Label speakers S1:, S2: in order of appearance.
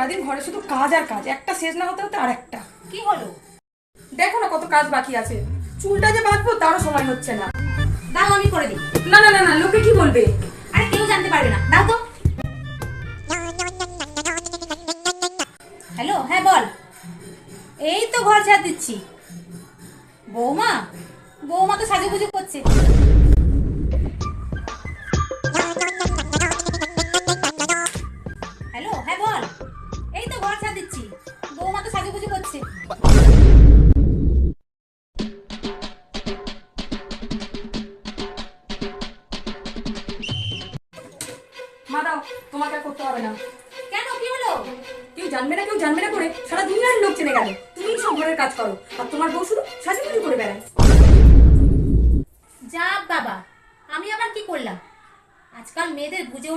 S1: সারাদিন ঘরে শুধু কাজ আর কাজ, একটা শেষ না হতে হতে আর একটা।
S2: কি হলো?
S1: দেখো না কত কাজ বাকি আছে, চুলটা যে বাঁধবো তারও সময় হচ্ছে না।
S2: দাও আমি করে দিই।
S1: না না না না, লোকে কি বলবে?
S2: আরে কেউ জানতে পারবে না, দাও তো। হ্যালো, হ্যাঁ বল। এই তো ঘর ঝাড় দিচ্ছি। বৌমা, বৌমা তো সাজুগুজু করছে। হ্যালো, হ্যাঁ বল। এই তো ঘর ঝাড় দিচ্ছি, বৌমা তো সাজুগুজু করছে।
S1: মা দাও, তোমাকে আর করতে হবে না।
S2: কেন, কি হলো?
S1: কেউ জানবে না, কেউ জানবে না করে সারা দুনিয়ার লোক জেনে গেল তুমি সব ঘরের কাজ করো, আর তোমার বউ শুধু সাজুগুজু করে বেড়ায়।
S2: যা বাবা, আমি আবার কি করলাম? আজকাল মেয়েদের বুঝে